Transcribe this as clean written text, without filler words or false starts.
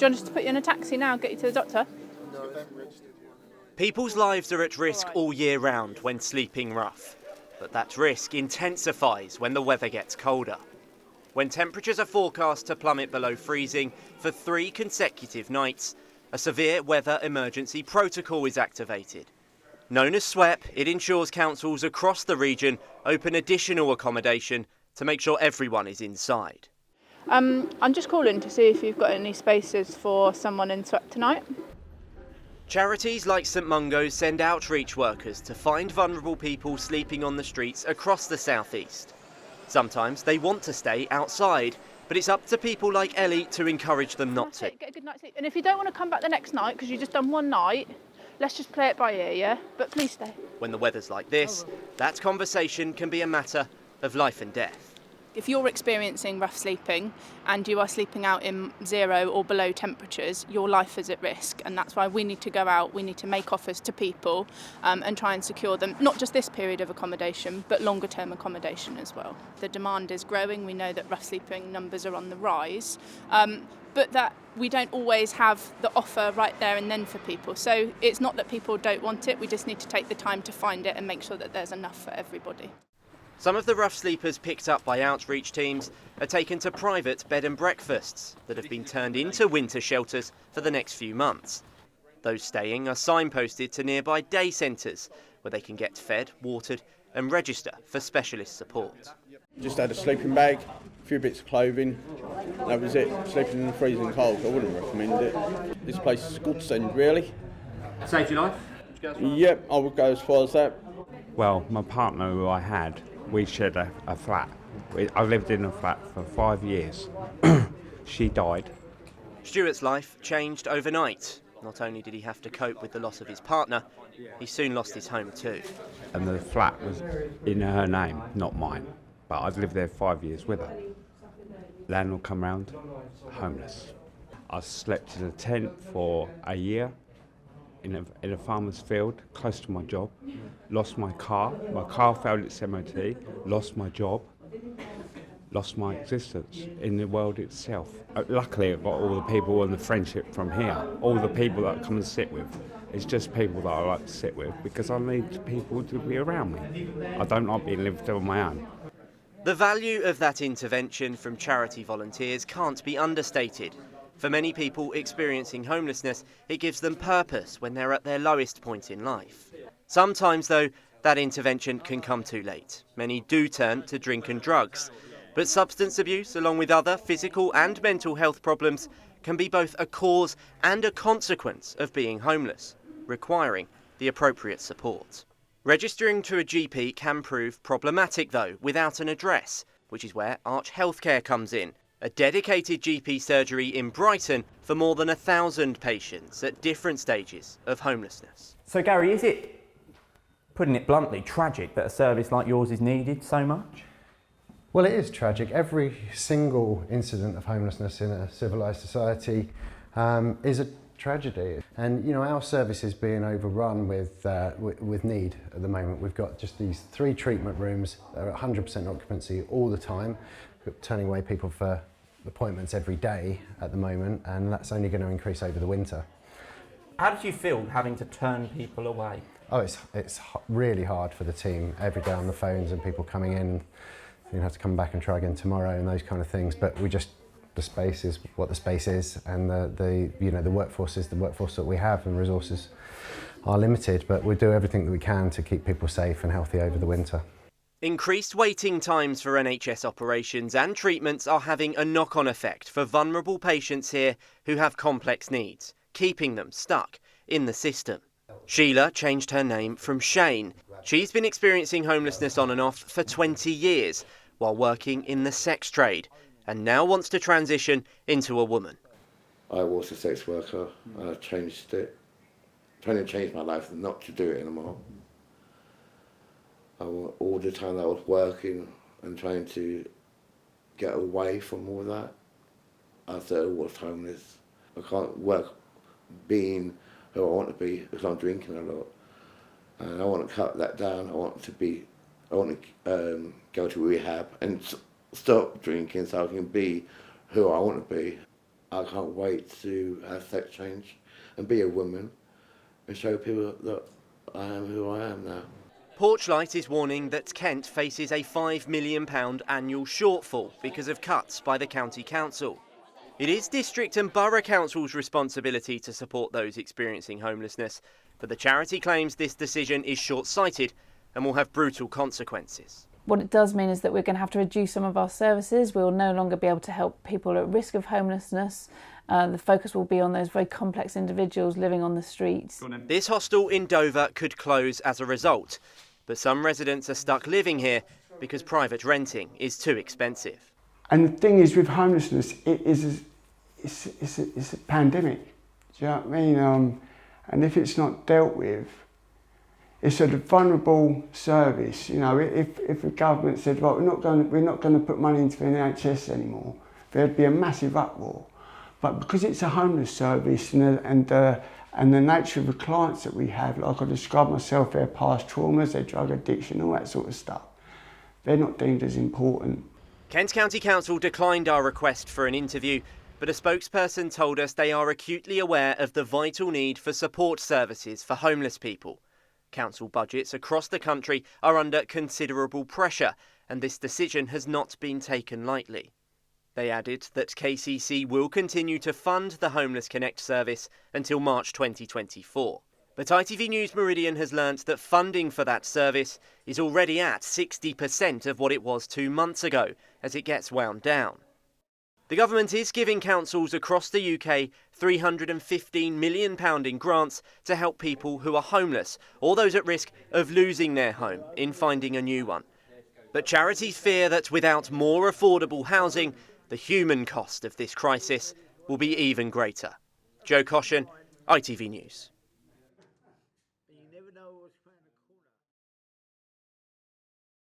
you want us to put you in a taxi now, get you to the doctor? People's lives are at risk all year round when sleeping rough, but that risk intensifies when the weather gets colder. When temperatures are forecast to plummet below freezing for 3 consecutive nights, a severe weather emergency protocol is activated. Known as SWEP, it ensures councils across the region open additional accommodation to make sure everyone is inside. I'm just calling to see if you've got any spaces for someone in SWEP tonight. Charities like St Mungo's send outreach workers to find vulnerable people sleeping on the streets across the southeast. Sometimes they want to stay outside, but it's up to people like Ellie to encourage them not to. Get a good night's sleep. And if you don't want to come back the next night because you've just done one night, let's just play it by ear, yeah? But please stay. When the weather's like this, that conversation can be a matter of life and death. If you're experiencing rough sleeping and you are sleeping out in 0 or below temperatures, your life is at risk, and that's why we need to go out, we need to make offers to people and try and secure them, not just this period of accommodation, but longer term accommodation as well. The demand is growing, we know that rough sleeping numbers are on the rise, but that we don't always have the offer right there and then for people. So it's not that people don't want it, we just need to take the time to find it and make sure that there's enough for everybody. Some of the rough sleepers picked up by outreach teams are taken to private bed and breakfasts that have been turned into winter shelters for the next few months. Those staying are signposted to nearby day centres where they can get fed, watered and register for specialist support. Just had a sleeping bag, a few bits of clothing, that was it. Sleeping in the freezing cold, I wouldn't recommend it. This place is a godsend, really. Saved your life? Yep, I would go as far as that. Well, my partner who I had, we shared a flat. I lived in a flat for 5 years. She died. Stuart's life changed overnight. Not only did he have to cope with the loss of his partner, he soon lost his home too. And the flat was in her name, not mine. But I'd lived there 5 years with her. Landlord come round, homeless. I slept in a tent for a year in a farmer's field, close to my job. Lost my car failed its MOT, lost my job, lost my existence in the world itself. Luckily I've got all the people and the friendship from here, all the people that I come and sit with. It's just people that I like to sit with because I need people to be around me. I don't like being left on my own. The value of that intervention from charity volunteers can't be understated. For many people experiencing homelessness, it gives them purpose when they're at their lowest point in life. Sometimes, though, that intervention can come too late. Many do turn to drink and drugs. But substance abuse, along with other physical and mental health problems, can be both a cause and a consequence of being homeless, requiring the appropriate support. Registering to a GP can prove problematic, though, without an address, which is where Arch Healthcare comes in. A dedicated GP surgery in Brighton for more than 1,000 patients at different stages of homelessness. So Gary, is it, putting it bluntly, tragic that a service like yours is needed so much? Well, it is tragic. Every single incident of homelessness in a civilised society is a tragedy. And you know, our service is being overrun with need at the moment. We've got just these 3 treatment rooms that are at 100% occupancy all the time. We're turning away people for appointments every day at the moment, and that's only going to increase over the winter. How did you feel having to turn people away? Oh, it's really hard for the team every day on the phones and people coming in. You have to come back and try again tomorrow and those kind of things. But the space is what the space is, and the workforce is the workforce that we have, and resources are limited. But we do everything that we can to keep people safe and healthy over the winter. Increased waiting times for NHS operations and treatments are having a knock-on effect for vulnerable patients here who have complex needs, keeping them stuck in the system. Sheila changed her name from Shane. She's been experiencing homelessness on and off for 20 years while working in the sex trade, and now wants to transition into a woman. I was a sex worker and I changed it, trying to change my life and not to do it anymore. All the time I was working and trying to get away from all that, I said I was homeless. I can't work being who I want to be because I'm drinking a lot. And I want to cut that down. I want to go to rehab and stop drinking so I can be who I want to be. I can't wait to have sex change and be a woman and show people that I am who I am now. Porchlight is warning that Kent faces a £5 million annual shortfall because of cuts by the county council. It is district and borough council's responsibility to support those experiencing homelessness, but the charity claims this decision is short-sighted and will have brutal consequences. What it does mean is that we're going to have to reduce some of our services. We will no longer be able to help people at risk of homelessness. The focus will be on those very complex individuals living on the streets. This hostel in Dover could close as a result, but some residents are stuck living here because private renting is too expensive. And the thing is with homelessness, it's a pandemic. Do you know what I mean? And if it's not dealt with, it's a vulnerable service. You know, if the government said, right, we're not going to put money into the NHS anymore, there'd be a massive uproar. But because it's a homeless service and the nature of the clients that we have, like I described myself, their past traumas, their drug addiction, all that sort of stuff, they're not deemed as important. Kent County Council declined our request for an interview, but a spokesperson told us they are acutely aware of the vital need for support services for homeless people. Council budgets across the country are under considerable pressure, and this decision has not been taken lightly. They added that KCC will continue to fund the Homeless Connect service until March 2024. But ITV News Meridian has learnt that funding for that service is already at 60% of what it was 2 months ago, as it gets wound down. The government is giving councils across the UK £315 million in grants to help people who are homeless or those at risk of losing their home in finding a new one. But charities fear that without more affordable housing, the human cost of this crisis will be even greater. Coshan, ITV News.